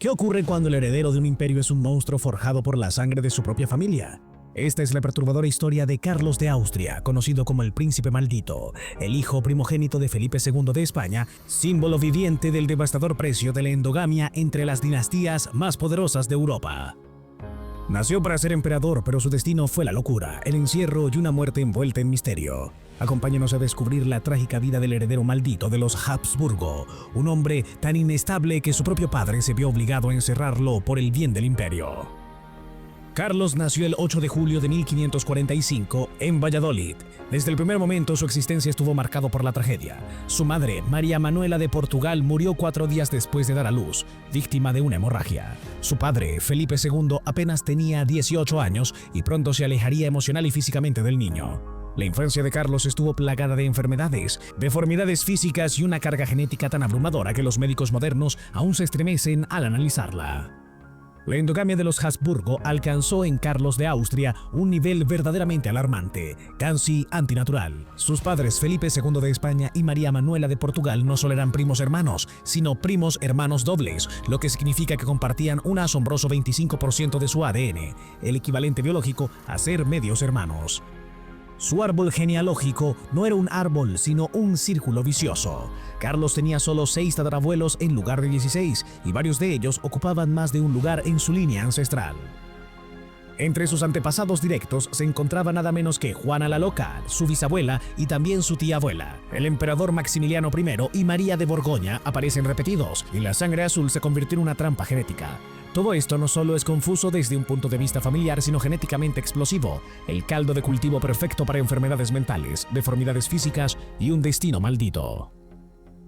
¿Qué ocurre cuando el heredero de un imperio es un monstruo forjado por la sangre de su propia familia? Esta es la perturbadora historia de Carlos de Austria, conocido como el Príncipe Maldito, el hijo primogénito de Felipe II de España, símbolo viviente del devastador precio de la endogamia entre las dinastías más poderosas de Europa. Nació para ser emperador, pero su destino fue la locura, el encierro y una muerte envuelta en misterio. Acompáñanos a descubrir la trágica vida del heredero maldito de los Habsburgo, un hombre tan inestable que su propio padre se vio obligado a encerrarlo por el bien del imperio. Carlos nació el 8 de julio de 1545 en Valladolid. Desde el primer momento su existencia estuvo marcado por la tragedia. Su madre, María Manuela de Portugal, murió 4 días después de dar a luz, víctima de una hemorragia. Su padre, Felipe II, apenas tenía 18 años y pronto se alejaría emocional y físicamente del niño. La infancia de Carlos estuvo plagada de enfermedades, deformidades físicas y una carga genética tan abrumadora que los médicos modernos aún se estremecen al analizarla. La endogamia de los Habsburgo alcanzó en Carlos de Austria un nivel verdaderamente alarmante, casi antinatural. Sus padres, Felipe II de España y María Manuela de Portugal, no solo eran primos hermanos, sino primos hermanos dobles, lo que significa que compartían un asombroso 25% de su ADN, el equivalente biológico a ser medios hermanos. Su árbol genealógico no era un árbol, sino un círculo vicioso. Carlos tenía solo 6 tatarabuelos en lugar de 16, y varios de ellos ocupaban más de un lugar en su línea ancestral. Entre sus antepasados directos se encontraba nada menos que Juana la Loca, su bisabuela y también su tía abuela. El emperador Maximiliano I y María de Borgoña aparecen repetidos, y la sangre azul se convirtió en una trampa genética. Todo esto no solo es confuso desde un punto de vista familiar, sino genéticamente explosivo, el caldo de cultivo perfecto para enfermedades mentales, deformidades físicas y un destino maldito.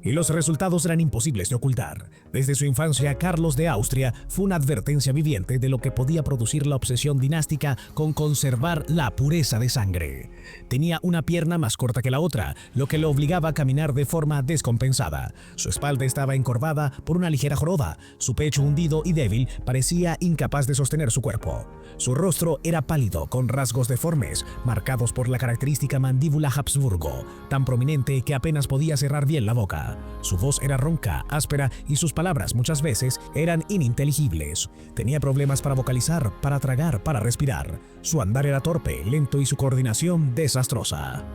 Y los resultados eran imposibles de ocultar. Desde su infancia, Carlos de Austria fue una advertencia viviente de lo que podía producir la obsesión dinástica con conservar la pureza de sangre. Tenía una pierna más corta que la otra, lo que lo obligaba a caminar de forma descompensada. Su espalda estaba encorvada por una ligera joroba, su pecho hundido y débil parecía incapaz de sostener su cuerpo. Su rostro era pálido, con rasgos deformes, marcados por la característica mandíbula Habsburgo, tan prominente que apenas podía cerrar bien la boca. Su voz era ronca, áspera y sus palabras muchas veces eran ininteligibles. Tenía problemas para vocalizar, para tragar, para respirar. Su andar era torpe, lento y su coordinación desastrosa.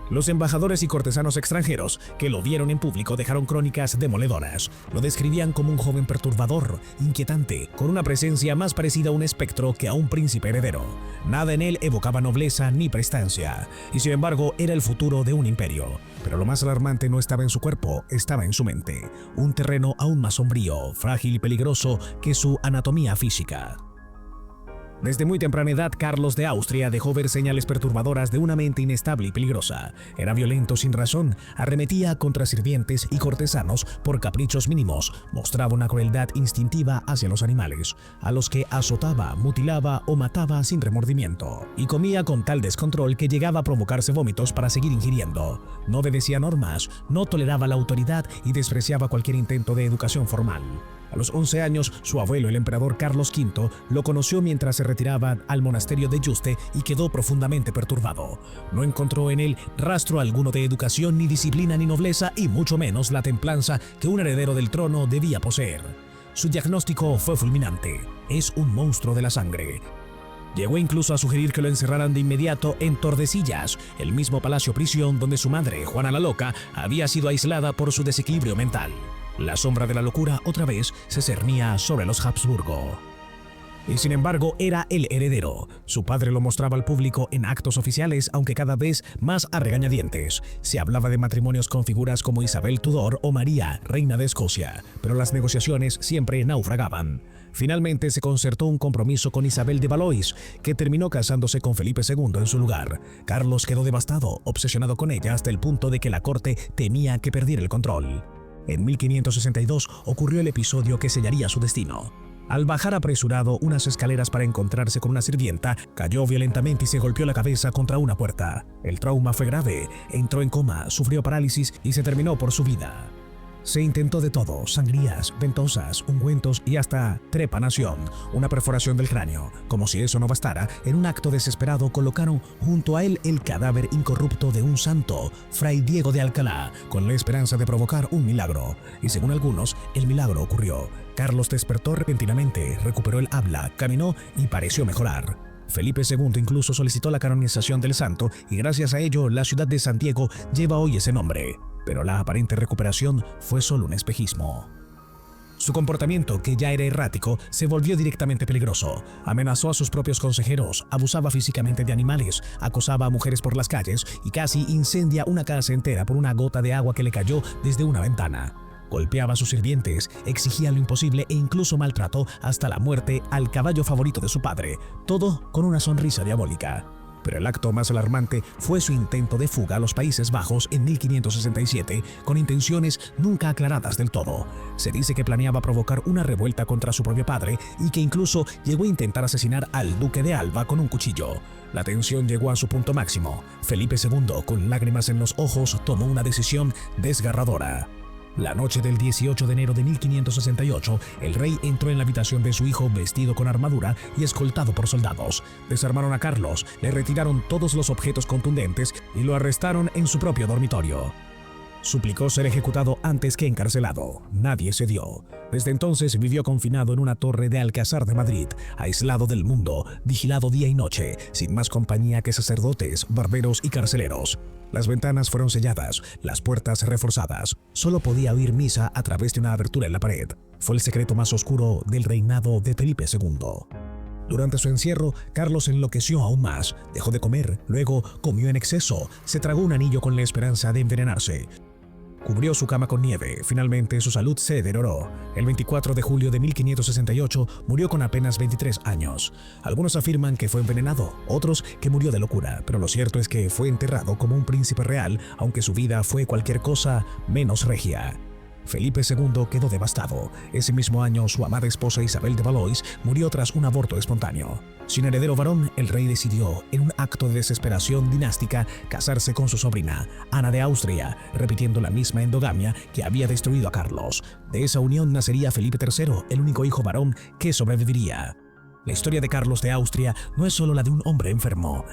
Los embajadores y cortesanos extranjeros que lo vieron en público dejaron crónicas demoledoras. Lo describían como un joven perturbador, inquietante, con una presencia más parecida a un espectro que a un príncipe heredero. Nada en él evocaba nobleza ni prestancia, y sin embargo era el futuro de un imperio. Pero lo más alarmante no estaba en su cuerpo, estaba en su mente, un terreno aún más sombrío, frágil y peligroso que su anatomía física. Desde muy temprana edad, Carlos de Austria dejó ver señales perturbadoras de una mente inestable y peligrosa. Era violento sin razón, arremetía contra sirvientes y cortesanos por caprichos mínimos, mostraba una crueldad instintiva hacia los animales, a los que azotaba, mutilaba o mataba sin remordimiento, y comía con tal descontrol que llegaba a provocarse vómitos para seguir ingiriendo. No obedecía normas, no toleraba la autoridad y despreciaba cualquier intento de educación formal. A los 11 años, su abuelo, el emperador Carlos V, lo conoció mientras se retiraba al monasterio de Yuste y quedó profundamente perturbado. No encontró en él rastro alguno de educación, ni disciplina, ni nobleza, y mucho menos la templanza que un heredero del trono debía poseer. Su diagnóstico fue fulminante: es un monstruo de la sangre. Llegó incluso a sugerir que lo encerraran de inmediato en Tordesillas, el mismo palacio prisión donde su madre, Juana la Loca, había sido aislada por su desequilibrio mental. La sombra de la locura otra vez se cernía sobre los Habsburgo. Y sin embargo era el heredero. Su padre lo mostraba al público en actos oficiales, aunque cada vez más a regañadientes. Se hablaba de matrimonios con figuras como Isabel Tudor o María, reina de Escocia, pero las negociaciones siempre naufragaban. Finalmente se concertó un compromiso con Isabel de Valois, que terminó casándose con Felipe II en su lugar. Carlos quedó devastado, obsesionado con ella hasta el punto de que la corte temía que perdiera el control. En 1562 ocurrió el episodio que sellaría su destino. Al bajar apresurado unas escaleras para encontrarse con una sirvienta, cayó violentamente y se golpeó la cabeza contra una puerta. El trauma fue grave, entró en coma, sufrió parálisis y se terminó por su vida. Se intentó de todo: sangrías, ventosas, ungüentos y hasta trepanación, una perforación del cráneo. Como si eso no bastara, en un acto desesperado colocaron junto a él el cadáver incorrupto de un santo, Fray Diego de Alcalá, con la esperanza de provocar un milagro. Y según algunos, el milagro ocurrió. Carlos despertó repentinamente, recuperó el habla, caminó y pareció mejorar. Felipe II incluso solicitó la canonización del santo y gracias a ello la ciudad de Santiago lleva hoy ese nombre. Pero la aparente recuperación fue solo un espejismo. Su comportamiento, que ya era errático, se volvió directamente peligroso. Amenazó a sus propios consejeros, abusaba físicamente de animales, acosaba a mujeres por las calles y casi incendia una casa entera por una gota de agua que le cayó desde una ventana. Golpeaba a sus sirvientes, exigía lo imposible e incluso maltrató hasta la muerte al caballo favorito de su padre, todo con una sonrisa diabólica. Pero el acto más alarmante fue su intento de fuga a los Países Bajos en 1567, con intenciones nunca aclaradas del todo. Se dice que planeaba provocar una revuelta contra su propio padre y que incluso llegó a intentar asesinar al duque de Alba con un cuchillo. La tensión llegó a su punto máximo. Felipe II, con lágrimas en los ojos, tomó una decisión desgarradora. La noche del 18 de enero de 1568, el rey entró en la habitación de su hijo vestido con armadura y escoltado por soldados. Desarmaron a Carlos, le retiraron todos los objetos contundentes y lo arrestaron en su propio dormitorio. Suplicó ser ejecutado antes que encarcelado. Nadie cedió. Desde entonces vivió confinado en una torre de Alcázar de Madrid, aislado del mundo, vigilado día y noche, sin más compañía que sacerdotes, barberos y carceleros. Las ventanas fueron selladas, las puertas reforzadas. Solo podía oír misa a través de una abertura en la pared. Fue el secreto más oscuro del reinado de Felipe II. Durante su encierro, Carlos enloqueció aún más. Dejó de comer, luego comió en exceso, se tragó un anillo con la esperanza de envenenarse. Cubrió su cama con nieve. Finalmente, su salud se deterioró. El 24 de julio de 1568 murió con apenas 23 años. Algunos afirman que fue envenenado, otros que murió de locura, pero lo cierto es que fue enterrado como un príncipe real, aunque su vida fue cualquier cosa menos regia. Felipe II quedó devastado. Ese mismo año, su amada esposa Isabel de Valois murió tras un aborto espontáneo. Sin heredero varón, el rey decidió, en un acto de desesperación dinástica, casarse con su sobrina, Ana de Austria, repitiendo la misma endogamia que había destruido a Carlos. De esa unión nacería Felipe III, el único hijo varón que sobreviviría. La historia de Carlos de Austria no es solo la de un hombre enfermo.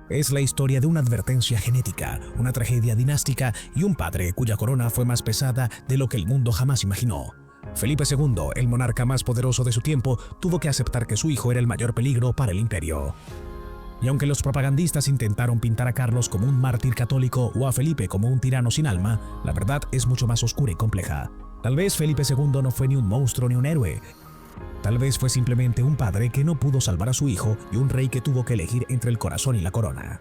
Es la historia de una advertencia genética, una tragedia dinástica y un padre cuya corona fue más pesada de lo que el mundo jamás imaginó. Felipe II, el monarca más poderoso de su tiempo, tuvo que aceptar que su hijo era el mayor peligro para el imperio. Y aunque los propagandistas intentaron pintar a Carlos como un mártir católico o a Felipe como un tirano sin alma, la verdad es mucho más oscura y compleja. Tal vez Felipe II no fue ni un monstruo ni un héroe. Tal vez fue simplemente un padre que no pudo salvar a su hijo y un rey que tuvo que elegir entre el corazón y la corona.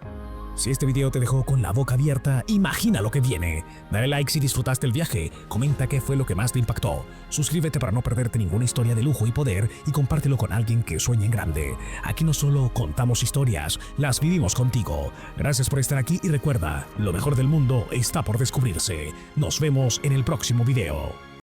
Si este video te dejó con la boca abierta, imagina lo que viene. Dale like si disfrutaste el viaje, comenta qué fue lo que más te impactó. Suscríbete para no perderte ninguna historia de lujo y poder y compártelo con alguien que sueñe en grande. Aquí no solo contamos historias, las vivimos contigo. Gracias por estar aquí y recuerda, lo mejor del mundo está por descubrirse. Nos vemos en el próximo video.